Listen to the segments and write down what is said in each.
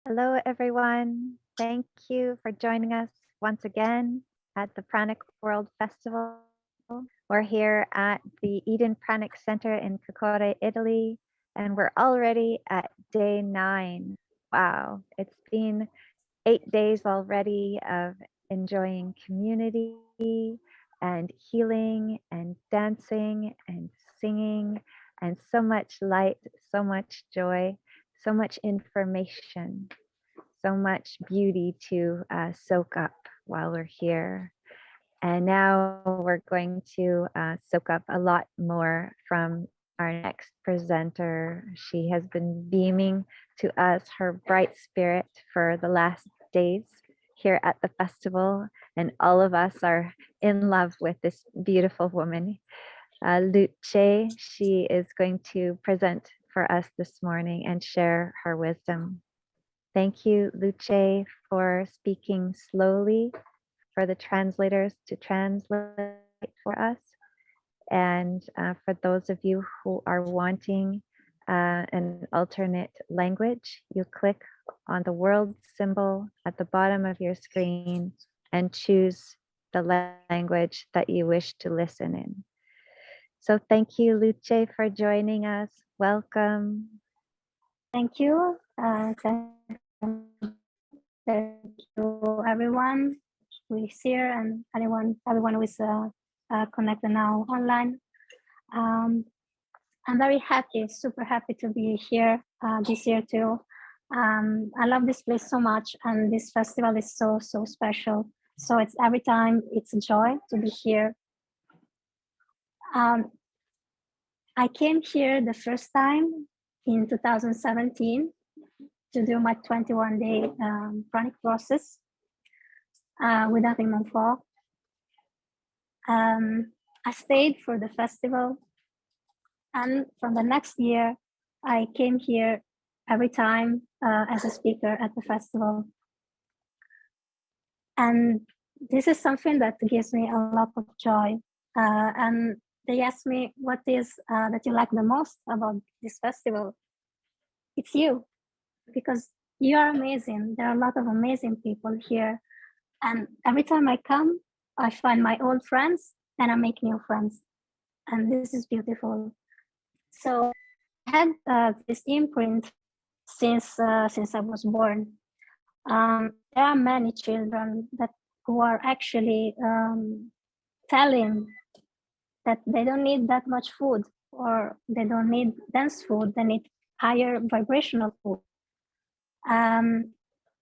Hello, everyone. Thank you for joining us once again at the Pranic World Festival. We're here at the Eden Pranic Center in Cacore, Italy, and we're already at day 9. Wow, it's been 8 days already of enjoying community and healing and dancing and singing and so much light, so much joy, so much information, so much beauty to soak up while we're here. And now we're going to soak up a lot more from our next presenter. She has been beaming to us her bright spirit for the last days here at the festival, and all of us are in love with this beautiful woman. LUCE, she is going to present for us this morning and share her wisdom. Thank you, LUCE, for speaking slowly for the translators to translate for us. And for those of you who are wanting an alternate language, you click on the world symbol at the bottom of your screen and choose the language that you wish to listen in. So thank you, LUCE, for joining us. Welcome. Thank you. Thank you, everyone who is here and everyone who is connected now online. I'm very happy, super happy to be here this year too. I love this place so much, and this festival is so special. So it's every time it's a joy to be here. I came here the first time in 2017 to do my 21-day pranic process with Nothing Montfort. I stayed for the festival, and from the next year, I came here every time as a speaker at the festival. And this is something that gives me a lot of joy. And they asked me, what is that you like the most about this festival? It's you, because you are amazing. There are a lot of amazing people here. And every time I come, I find my old friends and I make new friends. And this is beautiful. So I had this imprint since I was born. There are many children who are actually telling that they don't need that much food, or they don't need dense food, they need higher vibrational food.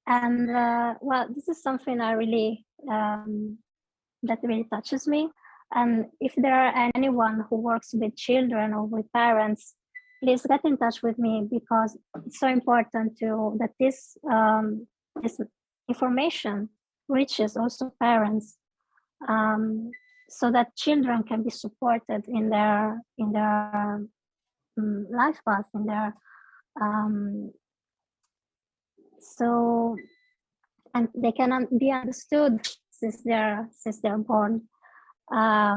Well, this is something I really that really touches me. And if there are anyone who works with children or with parents, please get in touch with me, because it's so important that this information reaches also parents, so that children can be supported in their life path, in their and they can be understood since they're born. I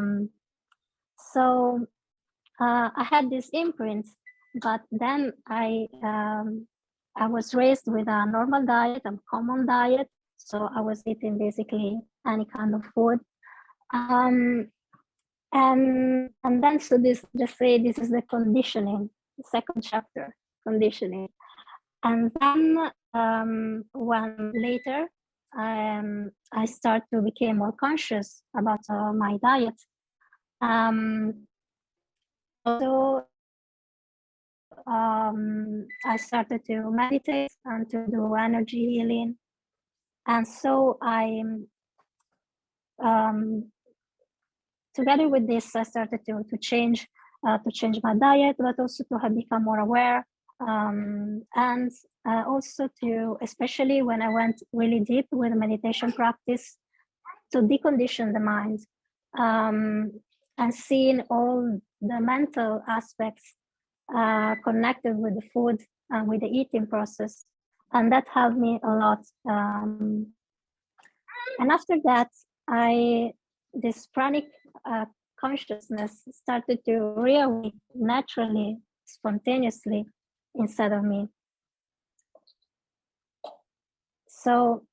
had this imprint, but then I was raised with a normal diet, a common diet, so I was eating basically any kind of food. And then, so this, just say this is the conditioning, the second chapter, conditioning. And then when later I start to become more conscious about my diet. Also, I started to meditate and to do energy healing. And so I together with this, I started to change my diet, but also to have become more aware, and also to, especially when I went really deep with meditation practice, to decondition the mind, and seeing all the mental aspects connected with the food and with the eating process, and that helped me a lot. And after that, this pranic consciousness started to reawake naturally, spontaneously inside of me. So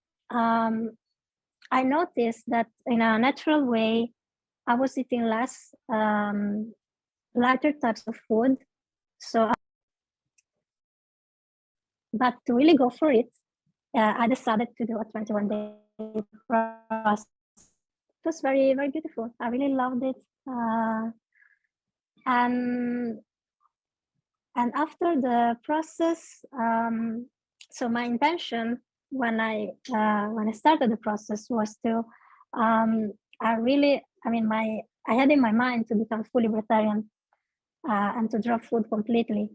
I noticed that in a natural way, I was eating less lighter types of food. So, but to really go for it, I decided to do a 21-day process. It was very, very beautiful. I really loved it. And after the process, so my intention when I started the process was to, I had in my mind to become fully Breatharian and to drop food completely.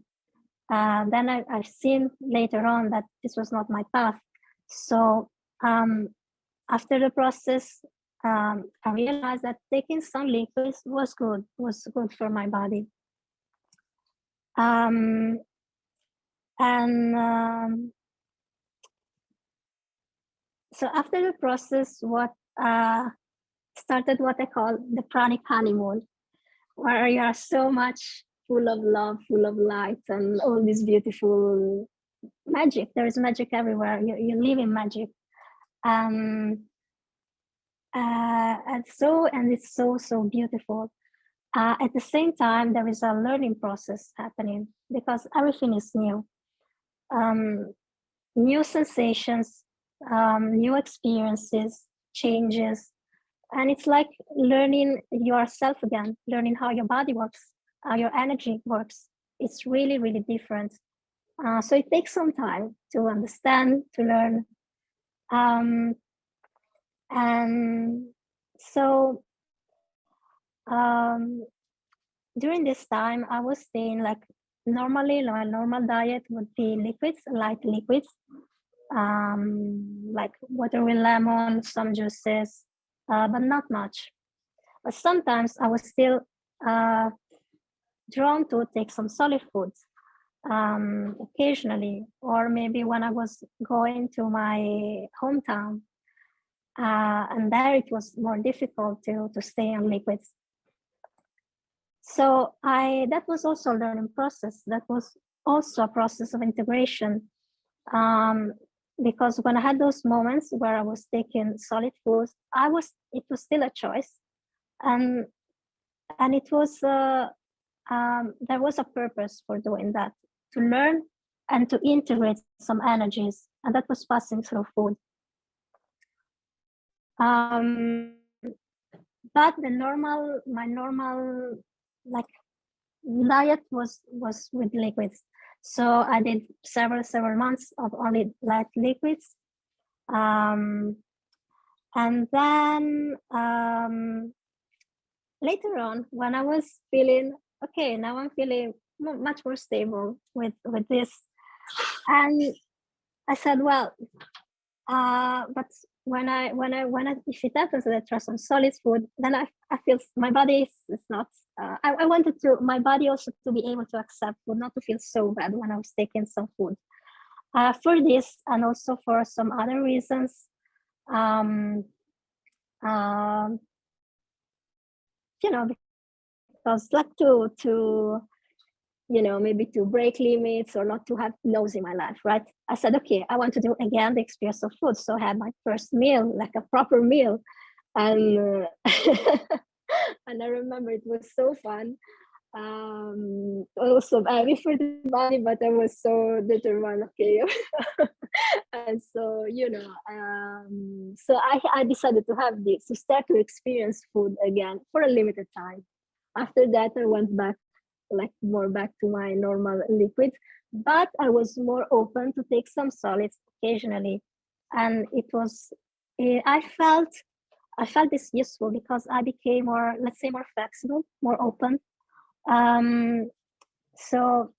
Then I've seen later on that this was not my path. So after the process, I realized that taking some liquids was good for my body. So after the process, what started what I call the Pranic honeymoon, where you are so much full of love, full of light, and all this beautiful magic. There is magic everywhere. You live in magic. And it's so beautiful. At the same time, there is a learning process happening because everything is new. New sensations, new experiences, changes. And it's like learning yourself again, learning how your body works, how your energy works. It's really, really different. So it takes some time to understand, to learn. And so during this time, I was staying like normally, my normal diet would be liquids, light liquids, like water with lemon, some juices, but not much. But sometimes I was still drawn to take some solid foods occasionally, or maybe when I was going to my hometown. And there it was more difficult to stay on liquids. So that was also a learning process. That was also a process of integration. Because when I had those moments where I was taking solid foods, it was still a choice. And it was, there was a purpose for doing that, to learn and to integrate some energies. And that was passing through food. But my normal like diet was with liquids. So I did several months of only light liquids. And then later on, when I was feeling okay, now I'm feeling much more stable with this, and I said, well, but when I if it happens that I try some solid food, then I feel my body is not. I wanted my body also to be able to accept food, not to feel so bad when I was taking some food. For this and also for some other reasons, because like to maybe to break limits or not to have no's in my life, right? I said, okay, I want to do again the experience of food. So I had my first meal, like a proper meal. And and I remember it was so fun. Also heavy for the body, but I was so determined, okay. And so, so I decided to have this, to start to experience food again for a limited time. After that, I went back more back to my normal liquids, but I was more open to take some solids occasionally. And it was, I felt this useful because I became more, let's say, more flexible, more open. So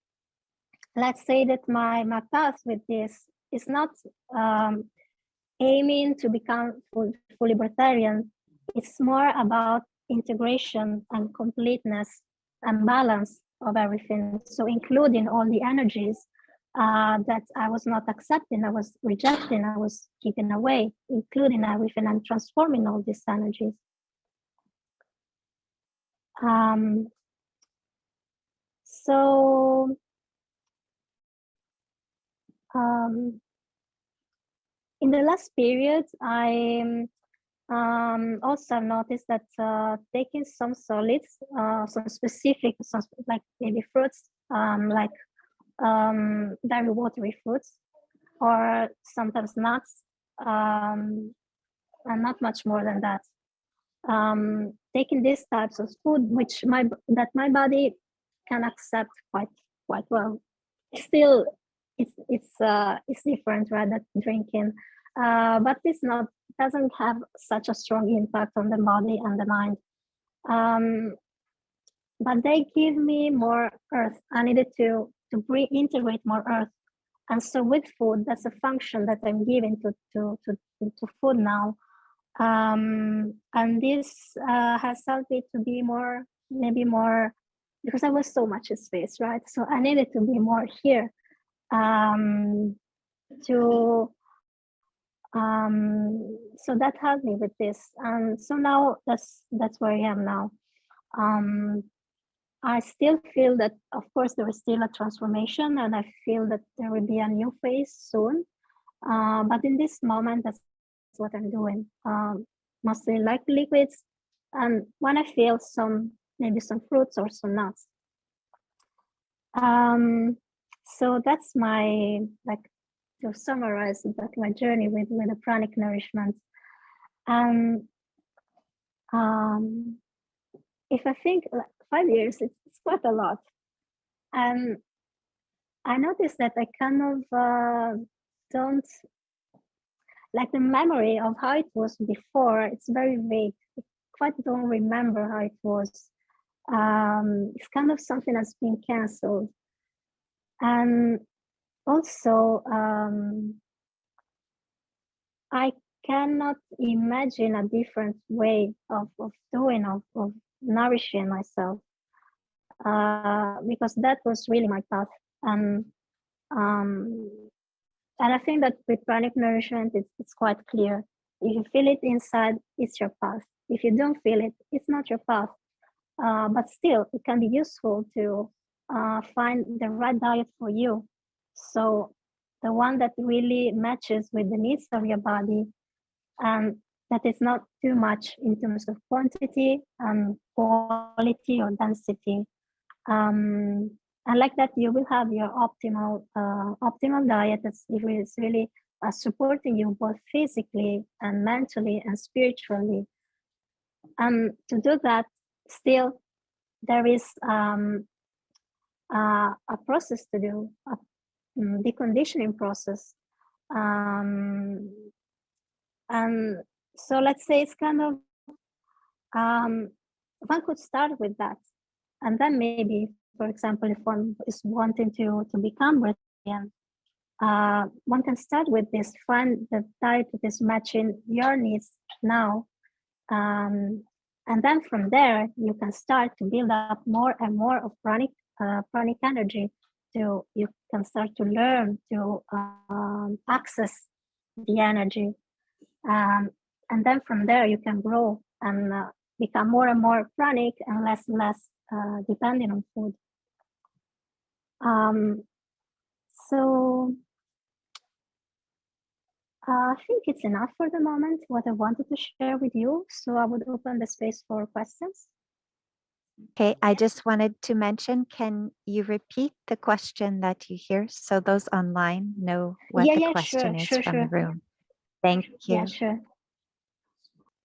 let's say that my path with this is not aiming to become fully Breatharian. It's more about integration and completeness and balance of everything. So including all the energies that I was not accepting, I was rejecting, I was keeping away, including everything and transforming all these energies. So in the last period, I also noticed that taking some solids, some specific, like maybe fruits, like very watery fruits, or sometimes nuts, and not much more than that. Taking these types of food, which my body can accept quite well. Still, it's different, right? That drinking, but it's not doesn't have such a strong impact on the body and the mind. But they give me more earth. I needed to integrate more earth, and so with food, that's a function that I'm giving to food now. And this has helped me to be more, maybe more, because I was so much in space, right? So I needed to be more here, so that helped me with this. And so now that's where I am now. I still feel that, of course, there is still a transformation, and I feel that there will be a new phase soon. But in this moment, that's what I'm doing. Mostly like liquids, and when I feel maybe some fruits or some nuts. So that's my, like, to summarize that, my journey with the pranic nourishment. And if I think 5 years, it's quite a lot. And I noticed that I kind of don't, like, the memory of how it was before, it's very vague. I quite don't remember how it was. It's kind of something that's been canceled. And also, I cannot imagine a different way of doing, of nourishing myself, because that was really my path. And I think that with pranic nourishment, it's quite clear. If you feel it inside, it's your path. If you don't feel it, it's not your path. But still, it can be useful to find the right diet for you. So the one that really matches with the needs of your body, and that is not too much in terms of quantity and quality or density. And like that, you will have your optimal diet that's really supporting you both physically and mentally and spiritually. And to do that, still there is a process to do, a deconditioning process. And so let's say it's kind of, one could start with that. And then maybe, for example, if one is wanting to become Breatharian, one can start with this, find the diet that is matching your needs now. And then from there, you can start to build up more and more of pranic energy. You can start to learn to access the energy. And then from there, you can grow and become more and more pranic and less depending on food. So I think it's enough for the moment, what I wanted to share with you. So I would open the space for questions. Okay, I just wanted to mention, can you repeat the question that you hear so those online know what the question is from the room? Thank you. Yeah, sure.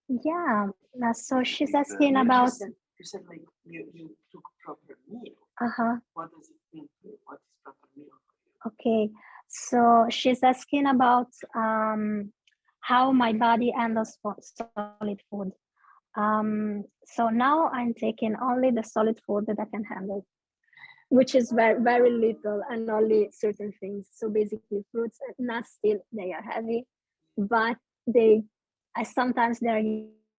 Yeah, so she's asking about... You said like you took proper meal. What does it mean? What is proper meal for you? Okay, so she's asking about how my body handles solid food. So now I'm taking only the solid food that I can handle, which is very, very little, and only certain things. So basically fruits and nuts, still they are heavy, but sometimes they're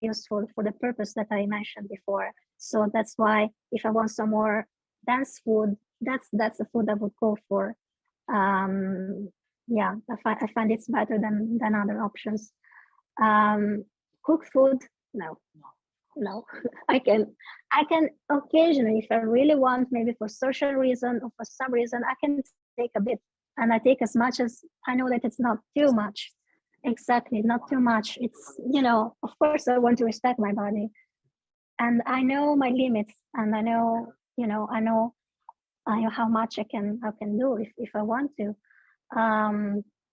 useful for the purpose that I mentioned before. So that's why if I want some more dense food, that's the food I would go for. Yeah, I find it's better than other options. Cooked food, no. I can occasionally, if I really want, maybe for social reason or for some reason, I can take a bit, and I take as much as I know that it's not too much. Exactly, not too much. It's, of course I want to respect my body, and I know my limits, and I know, I know how much I can do if I want to.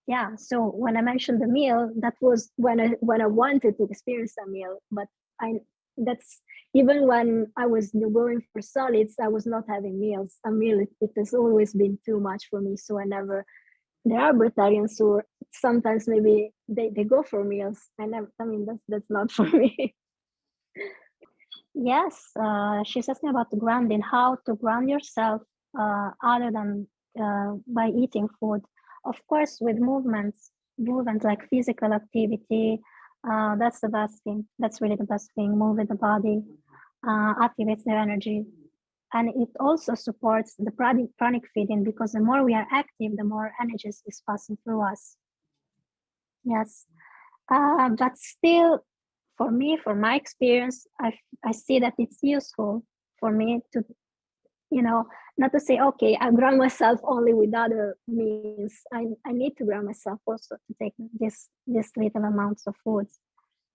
Yeah, so when I mentioned the meal, that was when I wanted to experience a meal, but I that's even when I was going for solids, I was not having meals. A meal, it has always been too much for me, so I never. There are Breatharians who sometimes maybe they go for meals. I mean, that's not for me. Yes, she's asking about the grounding, how to ground yourself other than by eating food. Of course, with movement like physical activity, that's the best thing. That's really the best thing. Moving the body activates the energy. And it also supports the pranic feeding, because the more we are active, the more energy is passing through us. Yes, but still, for me, from my experience, I see that it's useful for me to, not to say, okay, I ground myself only with other means. I need to ground myself also to take this little amounts of food.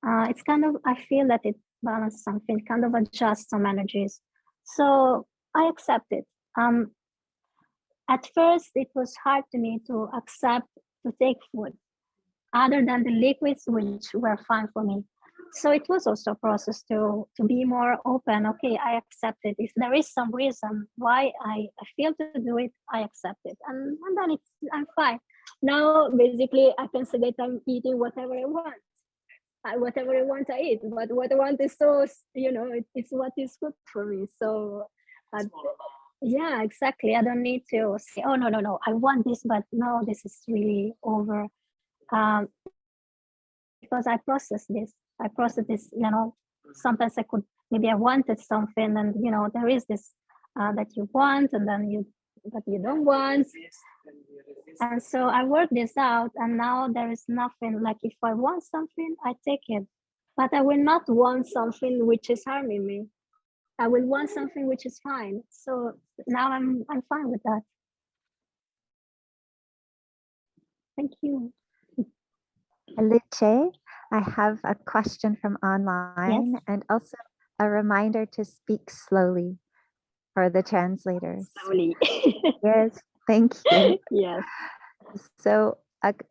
It's kind of, I feel that it balances something, kind of adjusts some energies. So I accept it. At first, it was hard to me to accept to take food other than the liquids, which were fine for me. So it was also a process to be more open. Okay, I accept it. If there is some reason why I feel to do it, I accept it. And then I'm fine. Now, basically, I can say that I'm eating whatever I want. Whatever I want, I eat. But what I want is so, it's what is good for me. So, yeah, exactly. I don't need to say, oh, no, I want this, but no, this is really over. Because I process this. Sometimes maybe I wanted something, and there is this that you want, and then but you don't want. And so I work this out, and now there is nothing like, if I want something, I take it. But I will not want something which is harming me. I will want something which is fine. So now I'm fine with that. Thank you. LUCE, I have a question from online, Yes. and also a reminder to speak slowly for the translators. Slowly. Yes, thank you. Yes. So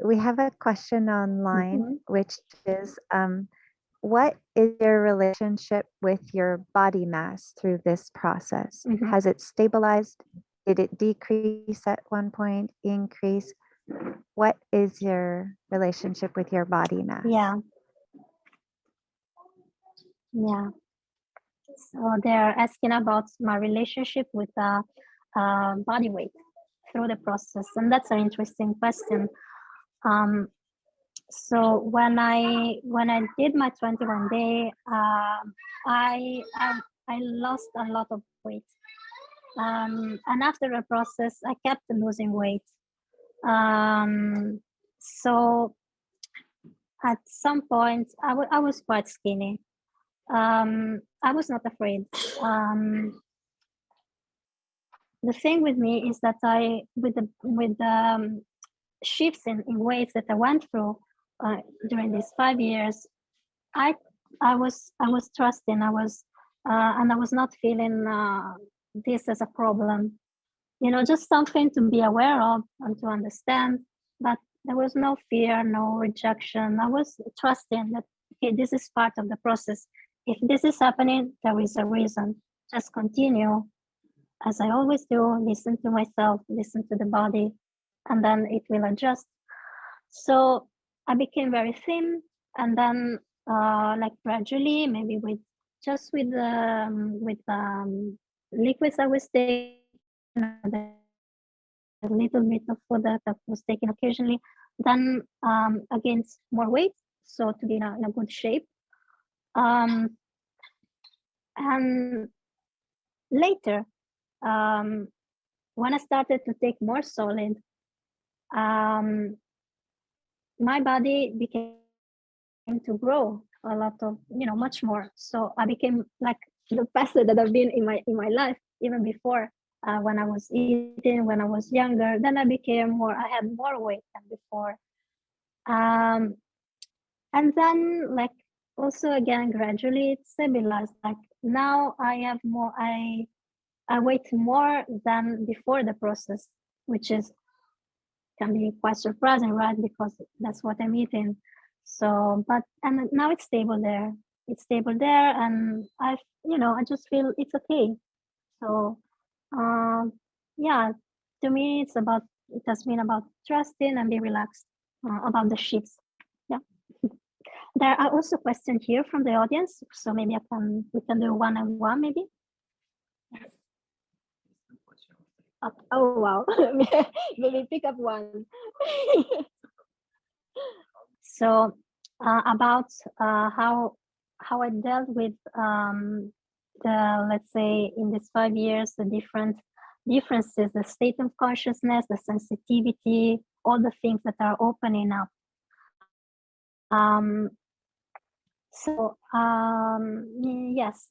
we have a question online, which is, what is your relationship with your body mass through this process? Has it stabilized? Did it decrease at one point, increase? What is your relationship with your body mass? Yeah. So they're asking about my relationship with body weight through the process, and that's an interesting question. So when I did my 21-day, I lost a lot of weight, and after the process, I kept losing weight. So at some point, I was quite skinny. I was not afraid. The thing with me is that with the shifts in weights that I went through during these 5 years, I was trusting. And I was not feeling this as a problem. Just something to be aware of and to understand. But there was no fear, no rejection. I was trusting that, okay, this is part of the process. If this is happening, there is a reason. Just continue, as I always do. Listen to myself, listen to the body, and then it will adjust. So I became very thin, and then like gradually, maybe with liquids I was taking, a little bit of food that I was taking occasionally, then I gained more weight, so to be in a good shape. And later, when I started to take more solid, my body became to grow a lot of, much more. So I became like the faster that I've been in my life, even before. When I was eating, when I was younger, then I had more weight than before. And then like also again gradually it stabilized. Like now I have more, I wait more than before the process, which is can be quite surprising, right? Because that's what I'm eating. So, but and now it's stable there. It's stable there, and I, I just feel it's okay. So, yeah, to me, it has been about trusting and be relaxed about the shifts. Yeah. There are also questions here from the audience, so maybe we can do one on one, maybe. Oh wow, maybe pick up one. So about how I dealt with the, let's say, in these 5 years, the different differences, the state of consciousness, the sensitivity, all the things that are opening up. So yes,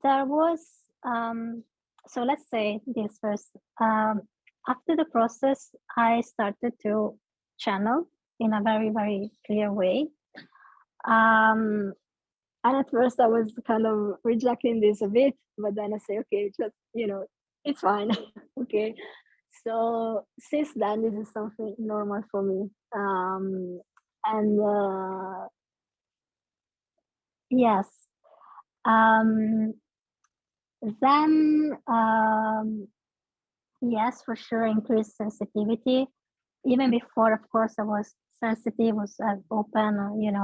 there was, so let's say this first. After the process, I started to channel in a very, very clear way. And at first I was kind of rejecting this a bit, but then I say, okay, just, it's fine. Okay. So since then, this is something normal for me. And yes. Then, yes, for sure, increased sensitivity. Even before, of course, I was sensitive, was open,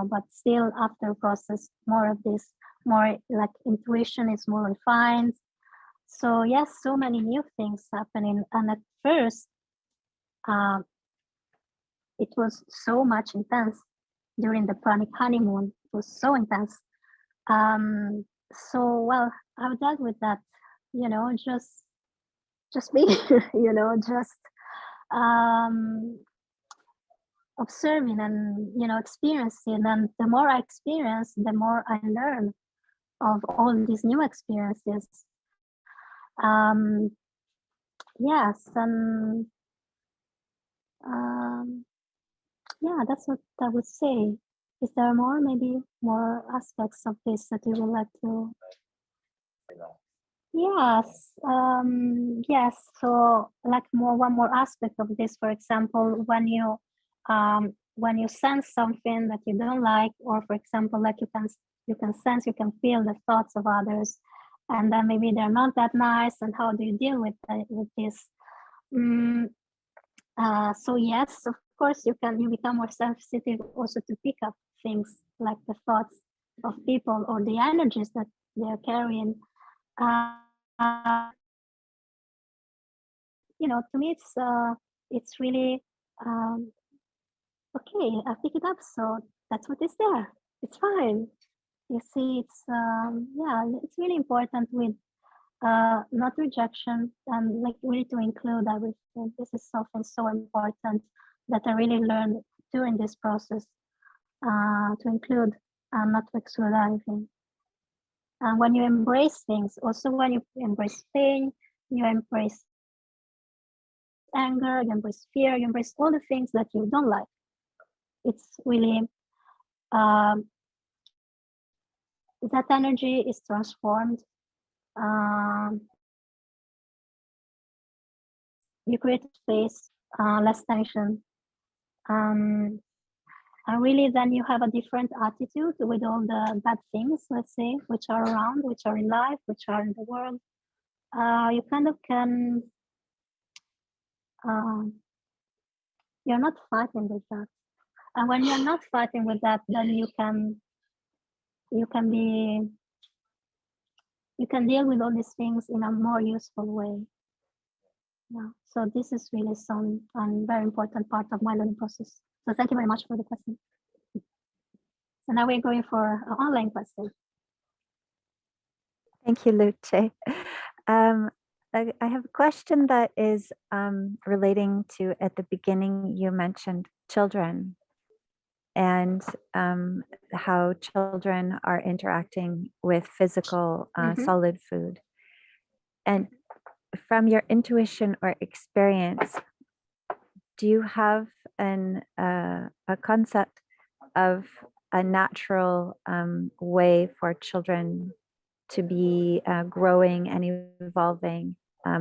but still after process, more of this, more like intuition is more refined. So yes, so many new things happening. And at first, it was so much intense during the Pranic honeymoon. It was so intense. So well, I've dealt with that, just be, just observing and experiencing. And the more I experience, the more I learn of all these new experiences. Yes, and yeah, that's what I would say. Is there more, maybe more aspects of this that you would like to? Yes, yes. So, like one more aspect of this, for example, when you sense something that you don't like, or for example, like you can sense, you can feel the thoughts of others, and then maybe they're not that nice, and how do you deal with this? So yes, of course, you become more sensitive also to pick up things like the thoughts of people or the energies that they're carrying. To me, it's really okay. I pick it up, so that's what is there. It's fine. You see, it's yeah, it's really important with not rejection and like really to include everything. This is something so important that I really learned during this process to include and not to exclude anything. And when you embrace things, also when you embrace pain, you embrace anger, you embrace fear, you embrace all the things that you don't like. It's really, that energy is transformed. You create space, less tension. And really then you have a different attitude with all the bad things, let's say, which are around, which are in life, which are in the world. You kind of can, you're not fighting with that. And when you're not fighting with that, then you can deal with all these things in a more useful way. Yeah. So this is really some very important part of my learning process. So thank you very much for the question. So now we're going for an online question. Thank you, Luce. I have a question that is relating to, at the beginning, you mentioned children and how children are interacting with physical solid food. And from your intuition or experience, do you have a concept of a natural way for children to be growing and evolving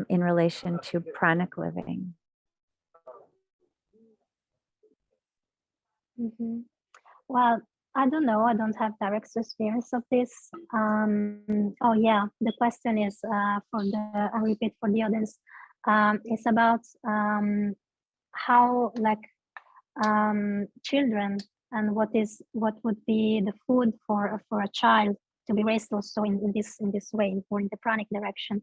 in relation to pranic living? Well, I don't know. I don't have direct experience of this. Oh yeah, the question is I repeat for the audience. It's about how children and what would be the food for a child to be raised also in this way or in the pranic direction.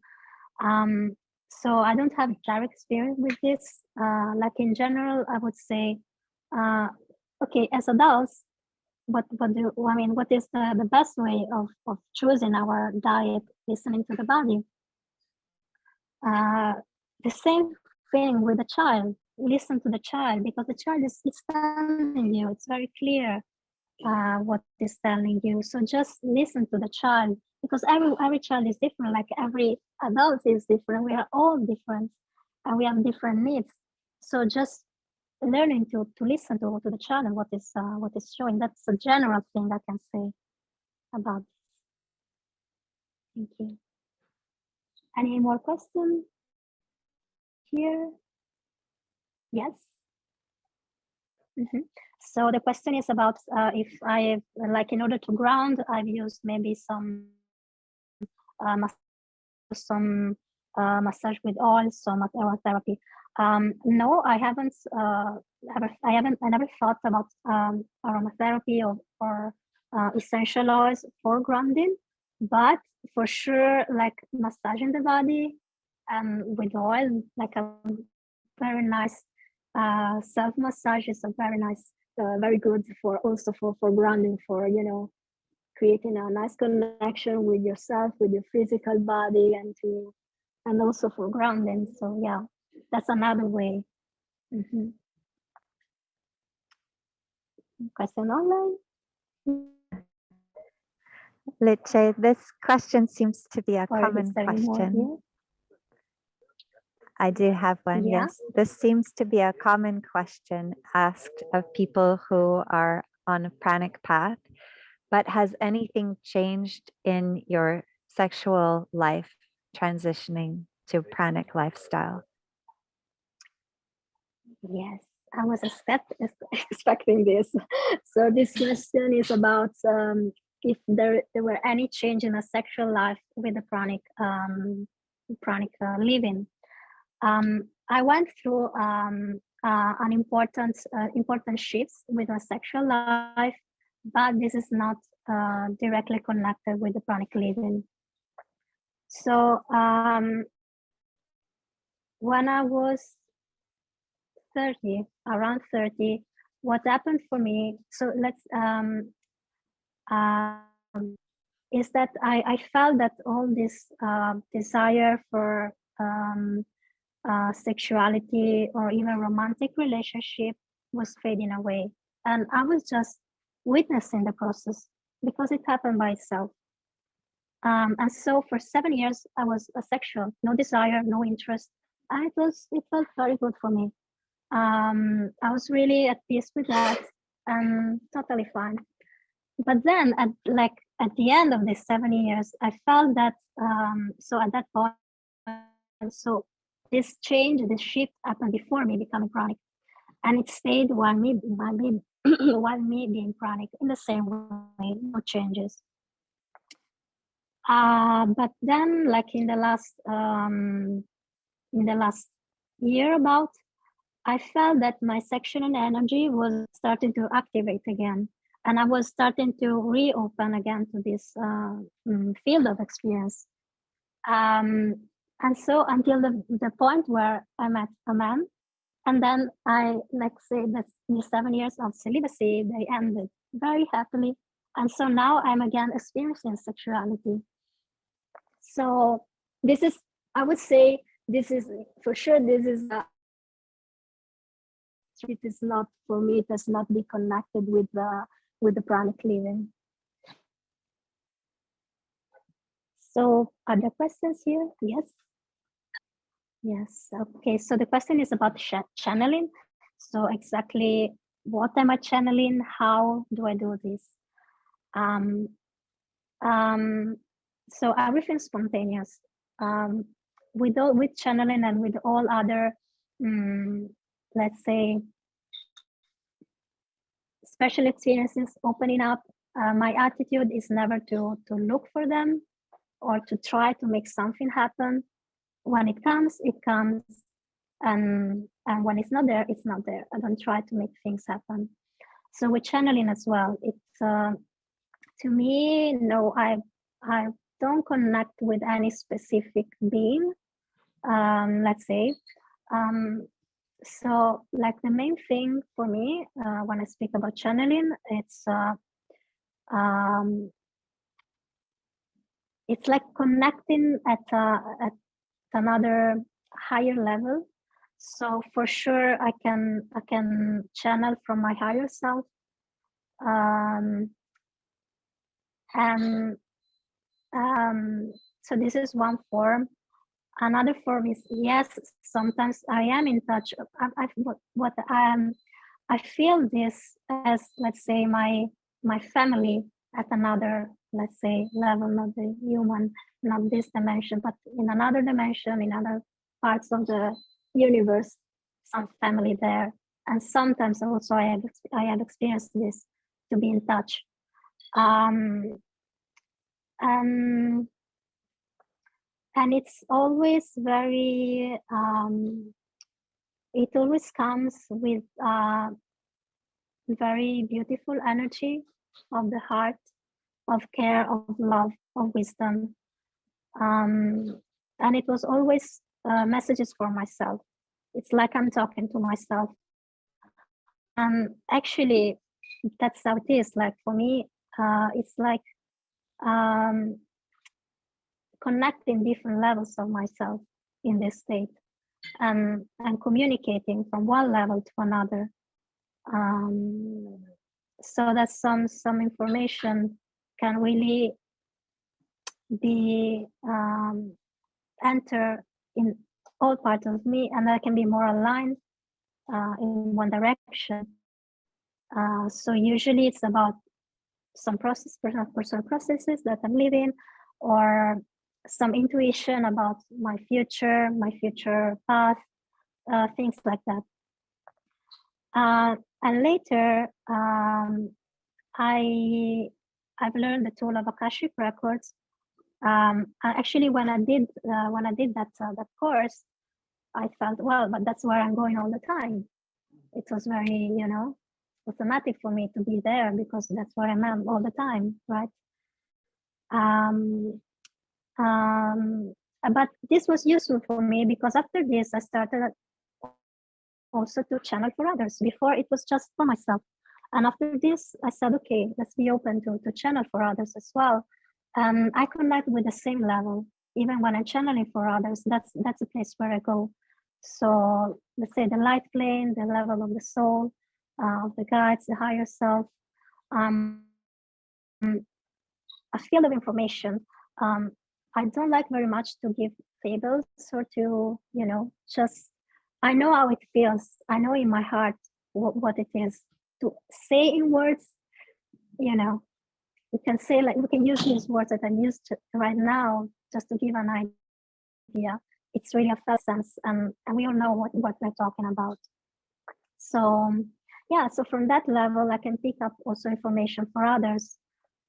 So I don't have direct experience with this. Like in general, I would say, okay, as adults, what is the best way of choosing our diet, listening to the body? The same thing with the child. Listen to the child, because the child is telling you, it's very clear what is telling you. So just listen to the child, because every child is different, like every adult is different. We are all different and we have different needs. So just learning to listen to the child and what is showing. That's a general thing I can say about this. Thank you. Any more questions here? Yes. So the question is about if I, like, in order to ground, I've used maybe some massage with oil, some aromatherapy. No, I haven't. I never thought about aromatherapy or essential oils for grounding, but for sure, like massaging the body with oil, like a very nice self massage is a very nice, very good for also for grounding, for creating a nice connection with yourself, with your physical body, and also for grounding. So yeah, that's another way. Question online? Liche, this question seems to be a common question. I do have one, Yeah. yes. This seems to be a common question asked of people who are on a pranic path, but has anything changed in your sexual life transitioning to pranic lifestyle? Yes, I was expecting this. So this question is about if there were any change in a sexual life with the pranic living. I went through an important shifts with my sexual life, but this is not directly connected with the pranic living. So when I was 30, around 30, what happened for me, so let's is that I felt that all this desire for sexuality or even romantic relationship was fading away, and I was just witnessing the process because it happened by itself. And so for 7 years I was asexual, no desire, no interest, and it felt very good for me. I was really at peace with that and totally fine. But then at the end of these 7 years, I felt that, so at that point, so this change, this shift happened before me becoming pranic, and it stayed while me being pranic in the same way, no changes. But then, like in the last year about, I felt that my sexual energy was starting to activate again, and I was starting to reopen again to this field of experience. And so until the point where I met a man, and then I, like, say that the 7 years of celibacy, they ended very happily, and so now I'm again experiencing sexuality. So this is, I would say, this is for sure. This is it is not, for me, it does not be connected with the pranic living. So other questions here? Yes. Okay, so the question is about channeling. So exactly what am I channeling? How do I do this? So everything's spontaneous. With channeling and with all other, let's say, special experiences opening up, my attitude is never to look for them or to try to make something happen. When it comes, and when it's not there, it's not there. I don't try to make things happen. So with channeling as well, it's to me, no, I don't connect with any specific being, let's say. So like the main thing for me when I speak about channeling, it's like connecting at another higher level. So for sure, I can channel from my higher self, and so this is one form. Another form is, yes, sometimes I am in touch. What I feel this as, let's say, my family at another, let's say, level, not the human, not this dimension, but in another dimension, in other parts of the universe, some family there. And sometimes also I have experienced this, to be in touch. And it's always very, it always comes with very beautiful energy of the heart, of care, of love, of wisdom. And it was always messages for myself. It's like I'm talking to myself. And actually, that's how it is. Like for me, it's like connecting different levels of myself in this state, and communicating from one level to another. So that some information can really be enter in all parts of me, and that can be more aligned in one direction. So usually it's about some personal processes that I'm living, or some intuition about my future path, things like that. And later, I've learned the tool of Akashic Records. Actually, when I did that course, I felt, well, but that's where I'm going all the time. It was very, automatic for me to be there, because that's where I'm at all the time, right? But this was useful for me, because after this, I started also to channel for others. Before, it was just for myself. And after this, I said, okay, let's be open to channel for others as well. And I connect with the same level. Even when I'm channeling for others, that's a place where I go. So let's say the light plane, the level of the soul, of the guides, the higher self, a field of information. I don't like very much to give fables, or to, just, I know how it feels. I know in my heart what it is. To say in words, we can say, like, we can use these words that I'm used to right now just to give an idea. It's really a felt sense, and we all know what we're talking about. So yeah, so from that level, I can pick up also information for others.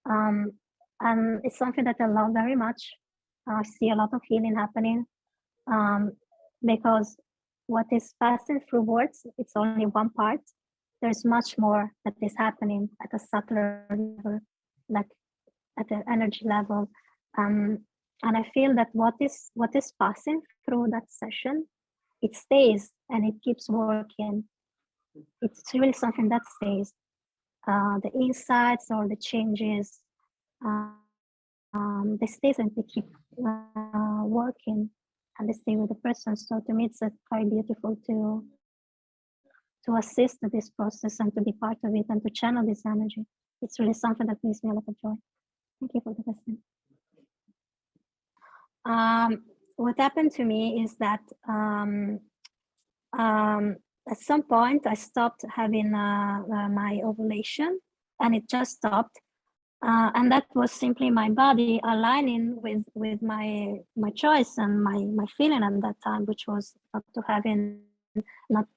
And it's something that I love very much. I see a lot of healing happening, because what is passing through words, it's only one part. There's much more that is happening at a subtler level, like at the energy level. And I feel that what is passing through that session, it stays and it keeps working. It's really something that stays. The insights or the changes, they stay and they keep working, and they stay with the person. So to me, it's very beautiful to assist in this process and to be part of it and to channel this energy. It's really something that brings me a lot of joy. Thank you for the question. What happened to me is that at some point I stopped having my ovulation, and it just stopped. And that was simply my body aligning with my choice and my feeling at that time, which was not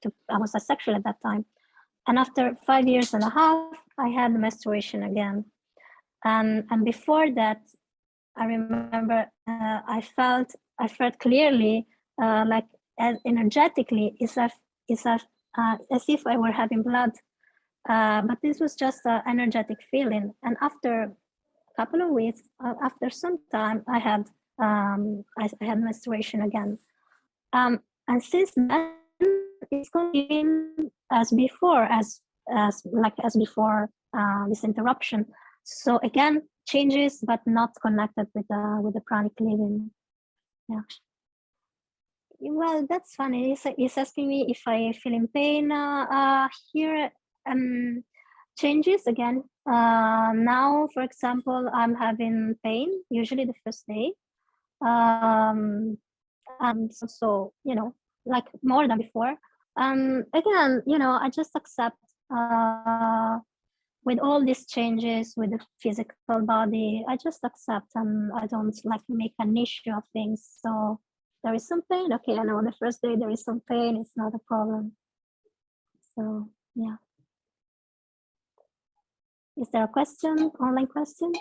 to, I was asexual at that time. And after 5 years and a half, I had menstruation again. And before that, I remember I felt clearly, like as energetically, as if I were having blood. But this was just an energetic feeling. And after a couple of weeks, after some time, I had menstruation again. And since then, it's continuing as before, as before this interruption. So again, changes, but not connected with the pranic living. Yeah. Well, that's funny. He's asking me if I feel in pain here. Changes again. Now, for example, I'm having pain usually the first day. So like more than before. Again, I just accept with all these changes with the physical body, I just accept, and I don't like make an issue of things. So there is some pain. Okay, I know the first day there is some pain. It's not a problem. So yeah. Is there a question, online question?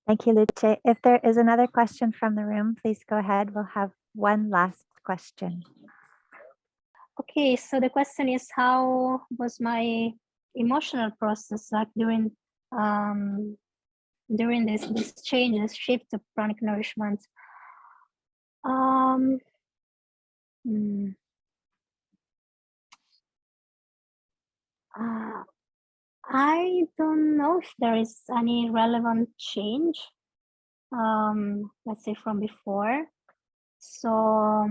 Thank you, Luce. If there is another question from the room, please go ahead. We'll have one last question. Okay, so the question is, how was my emotional process like during this changes, shift to pranic nourishment? I don't know if there is any relevant change, let's say from before. So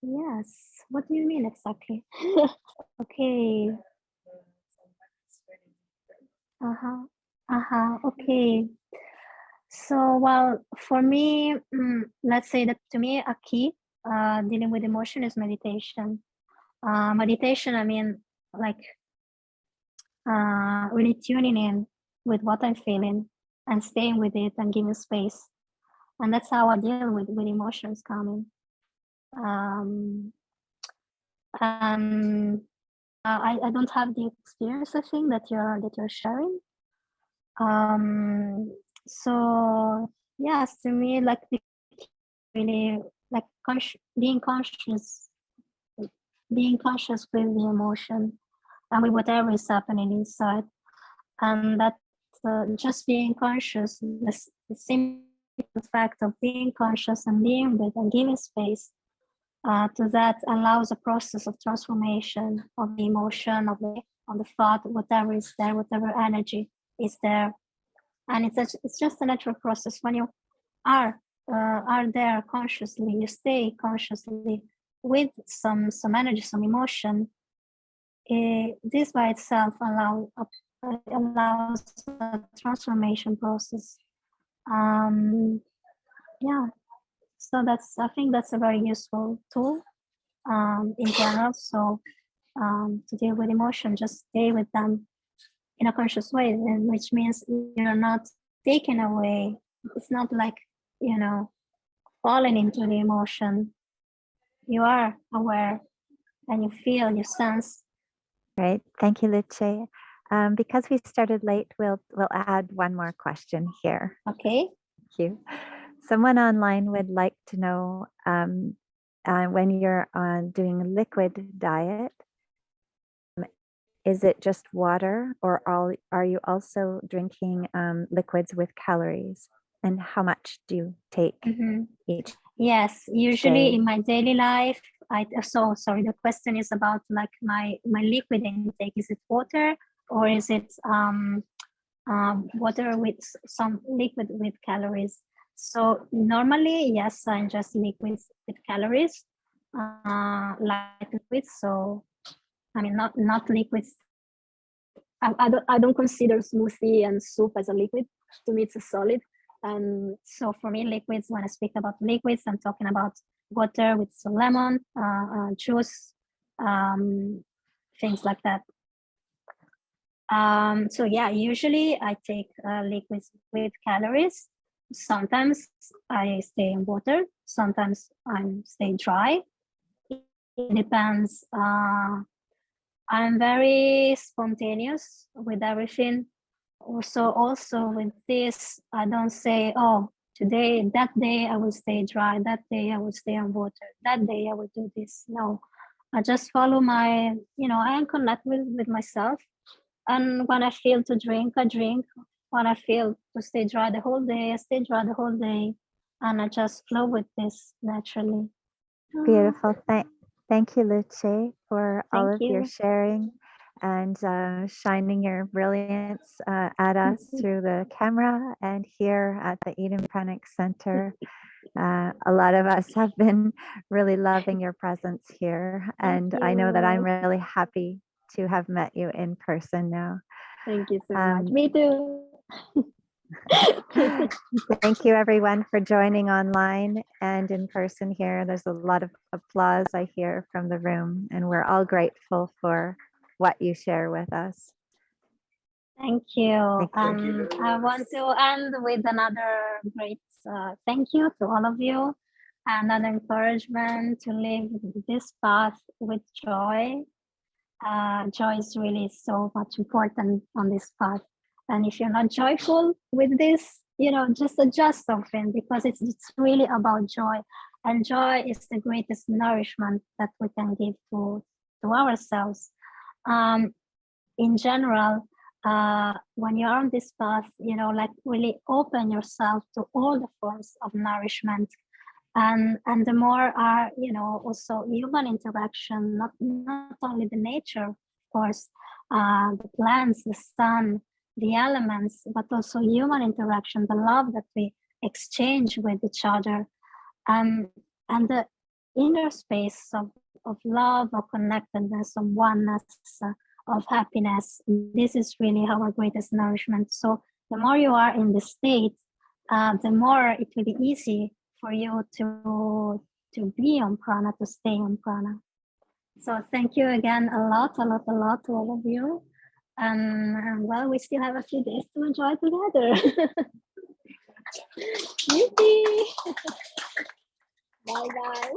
yes, what do you mean exactly? Okay. Okay. So, well, for me, let's say that to me, a key dealing with emotion is meditation. Meditation, I mean, like really tuning in with what I'm feeling and staying with it and giving space. And that's how I deal with emotions coming. And I don't have the experience, I think, that you're sharing. So yes, to me, like really like being conscious with the emotion and with whatever is happening inside, and that just being conscious, the simple fact of being conscious and being with and giving space to that allows a process of transformation of the emotion, of the thought, whatever is there, whatever energy is there. And it's just a natural process. When you are there consciously, you stay consciously with some energy, some emotion. This by itself allows a transformation process. Yeah, so I think that's a very useful tool in general. So to deal with emotion, just stay with them in a conscious way, and which means you're not taken away. It's not like falling into the emotion. You are aware and you feel, you sense. Great, thank you, Luce. Because we started late, we'll add one more question here. Okay. Thank you. Someone online would like to know when you're doing liquid diet, is it just water, or are you also drinking liquids with calories? And how much do you take each? Yes, usually day? in my daily life, sorry, the question is about like my liquid intake. Is it water, or is it water with some liquid with calories? So normally, yes, I ingest liquids with calories, light liquids. So I mean, not liquids. I don't consider smoothie and soup as a liquid. To me, it's a solid. And so for me, liquids, when I speak about liquids, I'm talking about water with some lemon juice, things like that. So yeah, usually I take liquids with calories. Sometimes I stay in water. Sometimes I stay dry. It depends. I'm very spontaneous with everything. Also with this, I don't say, oh, today, that day I will stay dry, that day I will stay on water, that day I will do this. No, I just follow my, I connect with myself. And when I feel to drink, I drink. When I feel to stay dry the whole day, I stay dry the whole day. And I just flow with this naturally. Beautiful. Thank you, Luce, for all of your you. sharing and shining your brilliance at us through the camera and here at the Eden Pranic Center. A lot of us have been really loving your presence here, and I know that I'm really happy to have met you in person now. Thank you so much. Me too. Thank you, everyone, for joining online and in person here. There's a lot of applause I hear from the room, and we're all grateful for what you share with us. Thank you. Thank you. I want to end with another great thank you to all of you, and an encouragement to live this path with joy. Joy is really so much important on this path. And if you're not joyful with this, just adjust something, because it's really about joy. And joy is the greatest nourishment that we can give to ourselves. In general, when you're on this path, like really open yourself to all the forms of nourishment. And the more are, also human interaction, not only the nature, of course, the plants, the sun, the elements, but also human interaction, the love that we exchange with each other, and the inner space of love, of connectedness, of oneness, of happiness. This is really our greatest nourishment. So the more you are in the state, the more it will be easy for you to be on prana, to stay on prana. So thank you again a lot to all of you. And well, we still have a few days to enjoy together. Yippee! Bye bye.